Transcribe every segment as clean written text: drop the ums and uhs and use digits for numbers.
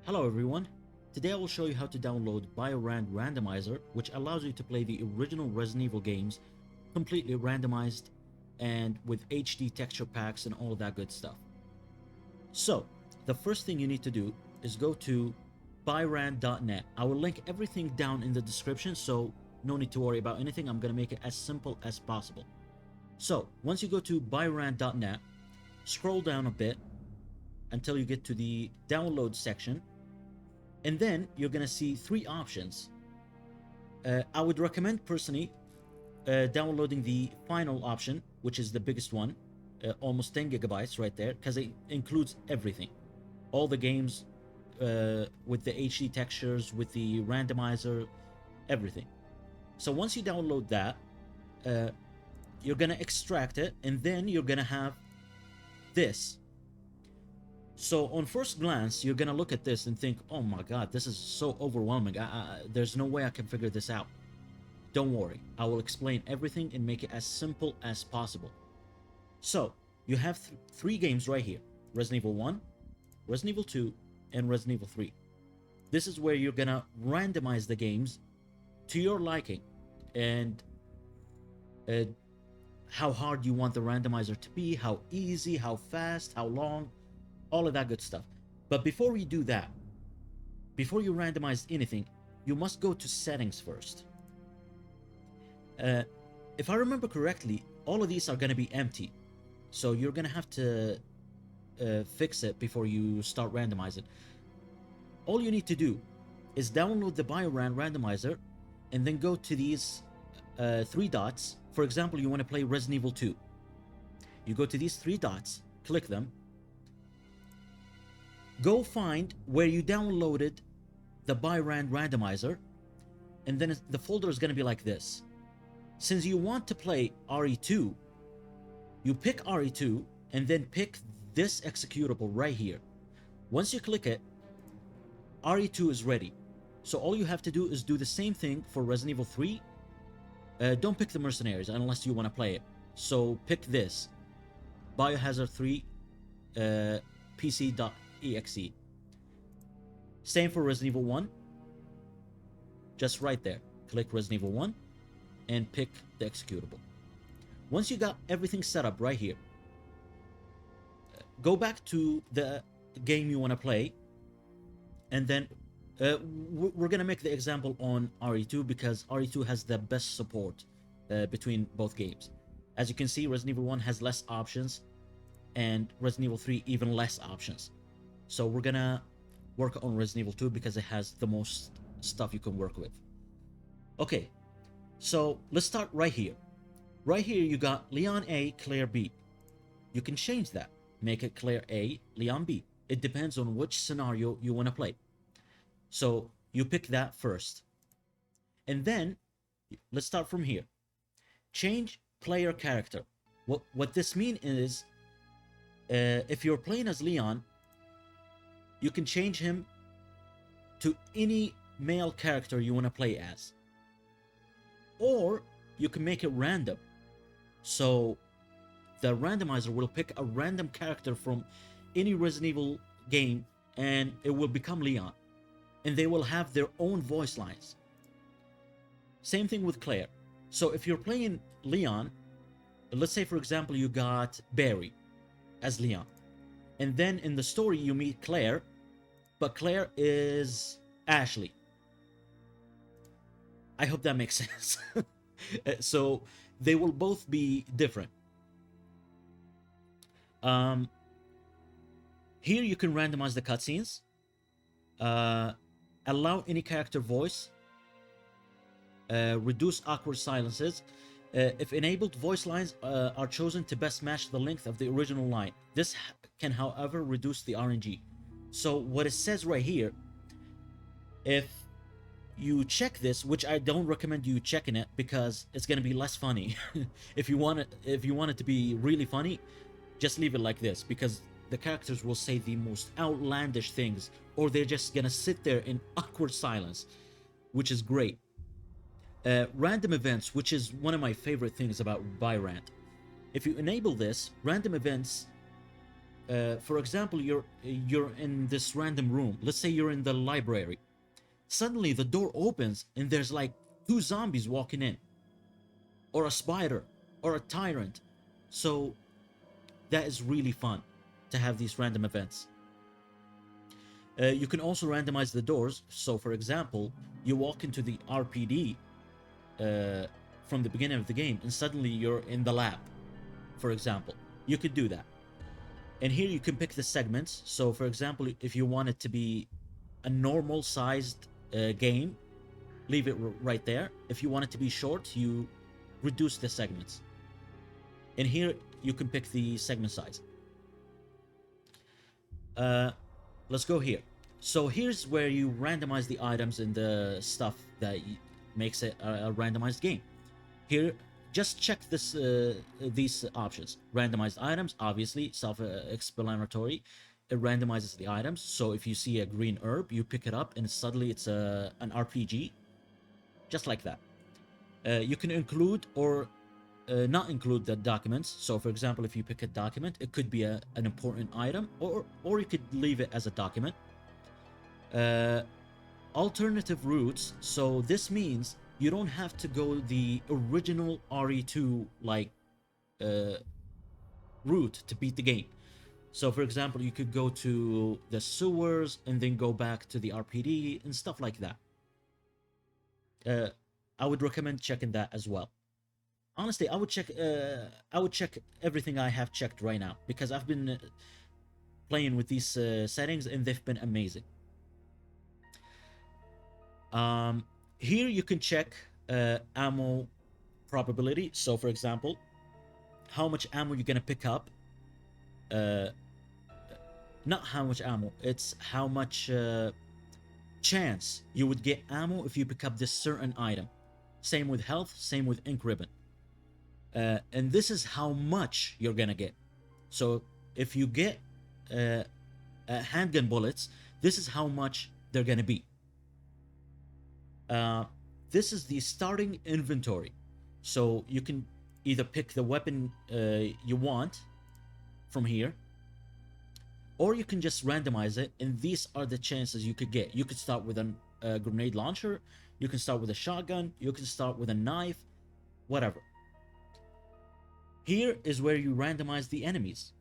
Hello everyone, today I will show you how to download Biorand Randomizer, which allows you to play the original Resident Evil games completely randomized and with HD texture packs and all that good stuff. So, the first thing you need to do is go to Biorand.net. I will link everything down in the description, so no need to worry about anything. I'm going to make it as simple as possible. So, once you go to Biorand.net, scroll down a bit until you get to the download section, and then you're gonna see three options. I would recommend personally downloading the final option, which is the biggest one, almost 10 gigabytes right there, because it includes everything, all the games with the HD textures, with the randomizer, everything. So once you download that, you're gonna extract it, and then you're gonna have this. So on first glance, you're gonna look at this and think, oh my god, this is so overwhelming. There's no way I can figure this out. Don't worry, I will explain everything and make it as simple as possible. So, you have three games right here. Resident Evil 1, Resident Evil 2, and Resident Evil 3. This is where you're gonna randomize the games to your liking and how hard you want the randomizer to be, how easy, how fast, how long, all of that good stuff. But before you do that, before you randomize anything, you must go to settings first. If I remember correctly, all of these are going to be empty, so you're going to have to fix it before you start randomizing. All you need to do is download the Biorand randomizer and then go to these three dots. For example, you want to play Resident Evil 2. You go to these three dots, click them, go find where you downloaded the Biorand randomizer, and then the folder is going to be like this. Since you want to play RE2, you pick RE2 and then pick this executable right here. Once you click it, RE2 is ready. So all you have to do is do the same thing for Resident Evil 3. Don't pick the Mercenaries unless you want to play it. So pick this, Biohazard 3 PC.exe. Same for Resident Evil 1. Just right there, click Resident Evil 1 and pick the executable. Once you got everything set up right here, go back to the game you want to play, and then we're gonna make the example on RE2 because RE2 has the best support between both games. As you can see, Resident Evil 1 has less options, and Resident Evil 3 even less options. So we're gonna work on Resident Evil 2 because it has the most stuff you can work with. Okay, so let's start right here. Right here you got Leon A, Claire B. You can change that. Make it Claire A, Leon B. It depends on which scenario you want to play. So you pick that first. And then, let's start from here. Change player character. What this means is, if you're playing as Leon, you can change him to any male character you want to play as. Or you can make it random. So the randomizer will pick a random character from any Resident Evil game and it will become Leon. And they will have their own voice lines. Same thing with Claire. So if you're playing Leon, let's say for example you got Barry as Leon. And then in the story you meet Claire, but Claire is Ashley. I hope that makes sense. So they will both be different. Here you can randomize the cutscenes. Allow any character voice. Reduce awkward silences. If enabled, voice lines are chosen to best match the length of the original line. This can, however, reduce the RNG. So what it says right here, if you check this, which I don't recommend you checking it because it's gonna be less funny. If you want it to be really funny, just leave it like this because the characters will say the most outlandish things, or they're just gonna sit there in awkward silence, which is great. Random events, which is one of my favorite things about Biorand. If you enable this, random events For example, you're in this random room. Let's say you're in the library. Suddenly the door opens and there's like two zombies walking in, or a spider, or a tyrant. So that is really fun to have these random events. You can also randomize the doors. So, for example, you walk into the RPD from the beginning of the game, and suddenly you're in the lab, for example. You could do that. And here you can pick the segments. So, for example, if you want it to be a normal sized game, leave it right there. If you want it to be short, you reduce the segments. And here you can pick the segment size. Let's go here. So here's where you randomize the items and the stuff that makes it a randomized game. Here, just check these options. Randomized items, obviously, self-explanatory. It randomizes the items. So if you see a green herb, you pick it up and suddenly it's an RPG. Just like that. You can include or not include the documents. So for example, if you pick a document, it could be an important item, or you could leave it as a document. Alternative routes. So this means you don't have to go the original RE2 like route to beat the game. So for example, you could go to the sewers and then go back to the RPD and stuff like that. I would recommend checking that as well. Honestly, I would check everything I have checked right now, because I've been playing with these settings and they've been amazing. Here you can check ammo probability. So for example, how much ammo you're gonna pick up. Not how much ammo, it's how much chance you would get ammo if you pick up this certain item. Same with health, same with ink ribbon. And this is how much you're gonna get. So if you get handgun bullets, this is how much they're gonna be. This is the starting inventory. So you can either pick the weapon you want from here, or you can just randomize it, and these are the chances you could get. You could start with a grenade launcher, you can start with a shotgun, you can start with a knife, whatever. Here is where you randomize the enemies.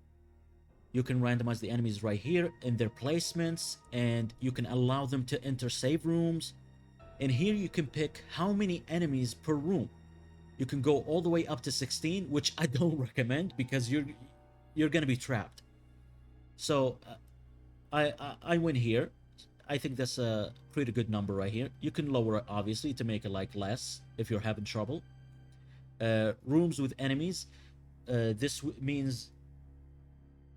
You can randomize the enemies right here in their placements, and you can allow them to enter save rooms. And here you can pick how many enemies per room. You can go all the way up to 16, which I don't recommend because you're gonna be trapped. So I win here. I think that's a pretty good number right here. You can lower it obviously to make it like less if you're having trouble. Rooms with enemies. This means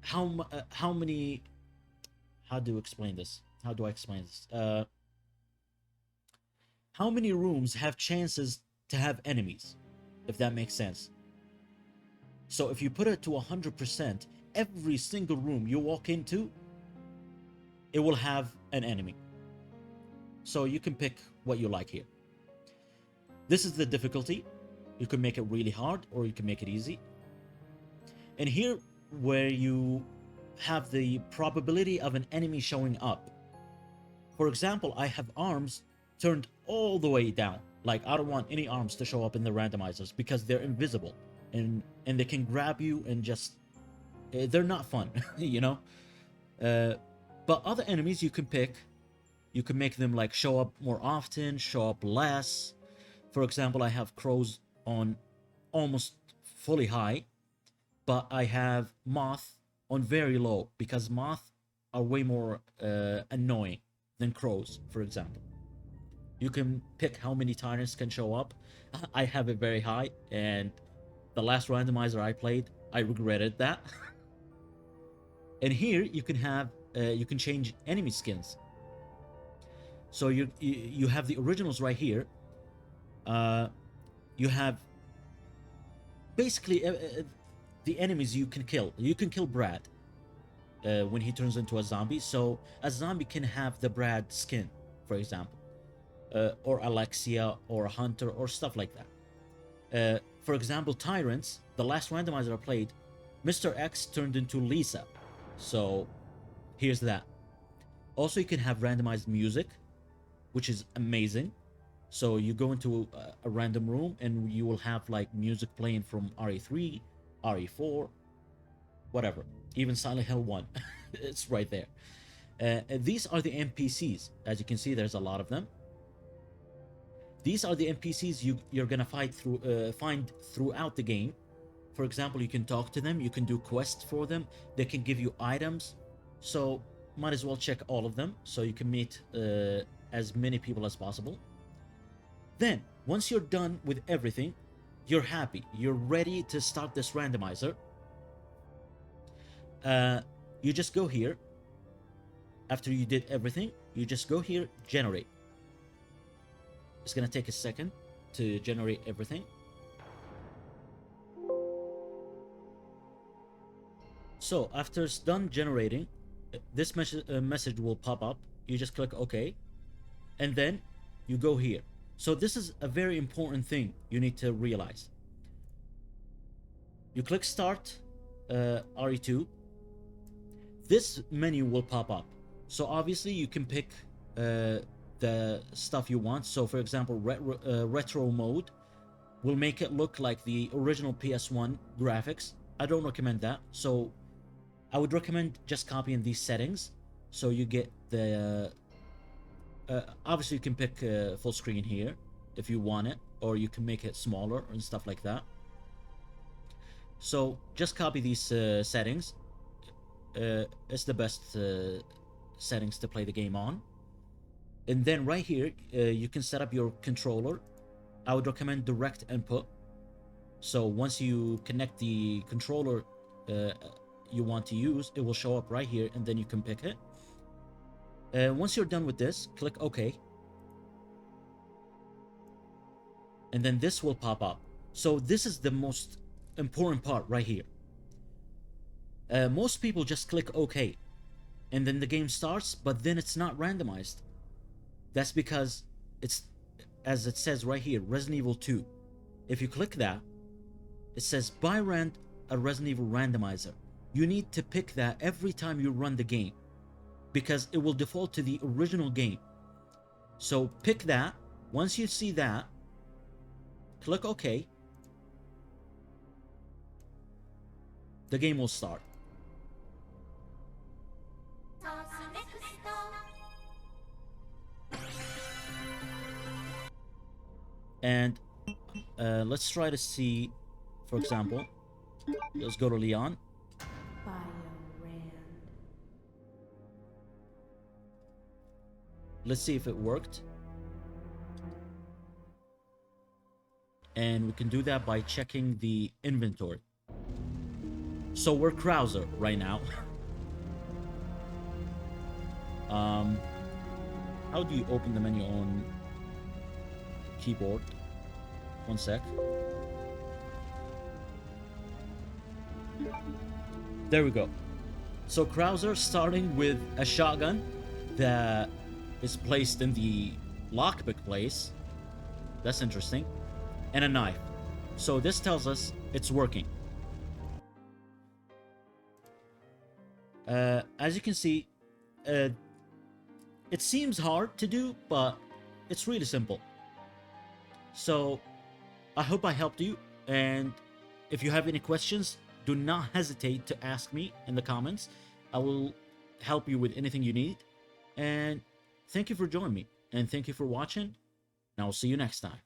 how many. How do you explain this? How do I explain this? How many rooms have chances to have enemies, if that makes sense. So if you put it to 100%, every single room you walk into, it will have an enemy. So you can pick what you like here. This is the difficulty. You can make it really hard, or you can make it easy. And here where you have the probability of an enemy showing up. For example, I have arms turned all the way down. Like, I don't want any arms to show up in the randomizers because they're invisible and they can grab you and just they're not fun. You know. But other enemies you can pick, you can make them like show up more often, show up less. For example, I have crows on almost fully high, but I have moth on very low because moth are way more annoying than crows, for example. You can pick how many tyrants can show up. I have it very high, and the last randomizer I played, I regretted that. And here you can have you can change enemy skins. So you have the originals right here. You have basically the enemies you can kill. You can kill Brad when he turns into a zombie. So a zombie can have the Brad skin, for example, or Alexia, or a Hunter, or stuff like that. For example, Tyrants, the last randomizer I played, Mr. X turned into Lisa. So here's that. Also, you can have randomized music, which is amazing. So you go into a random room and you will have like music playing from RE3, RE4, whatever, even Silent Hill 1. It's right there. These are the NPCs. As you can see, there's a lot of them. These are the NPCs you're gonna find throughout the game. For example, you can talk to them, you can do quests for them, they can give you items. So might as well check all of them so you can meet as many people as possible. Then, once you're done with everything, you're happy, you're ready to start this randomizer. You just go here. After you did everything, you just go here, generate. It's gonna take a second to generate everything. So after it's done generating, this message will pop up. You just click OK, and then you go here. So this is a very important thing you need to realize. You click Start RE2. This menu will pop up. So obviously you can pick the stuff you want. So for example, retro mode will make it look like the original PS1 graphics. I don't recommend that. So I would recommend just copying these settings so you get the obviously you can pick full screen here if you want it, or you can make it smaller and stuff like that. So just copy these settings. It's the best settings to play the game on. And then right here you can set up your controller. I would recommend direct input. So once you connect the controller you want to use, it will show up right here, and then you can pick it. Once you're done with this, click OK, and then this will pop up. So this is the most important part right here. Most people just click OK, and then the game starts, but then it's not randomized. That's because it's, as it says right here, Resident Evil 2. If you click that, it says Biorand, a Resident Evil randomizer. You need to pick that every time you run the game, because it will default to the original game. So pick that. Once you see that, click OK. The game will start. And let's try to see, for example, let's go to Leon. Biorand. Let's see if it worked. And we can do that by checking the inventory. So we're Krauser right now. How do you open the menu on keyboard? One sec. There we go. So Krauser starting with a shotgun that is placed in the lockpick place. That's interesting. And a knife. So this tells us it's working. As you can see, it seems hard to do, but it's really simple. So I hope I helped you, and if you have any questions, do not hesitate to ask me in the comments. I will help you with anything you need. And thank you for joining me, and thank you for watching, and I will see you next time.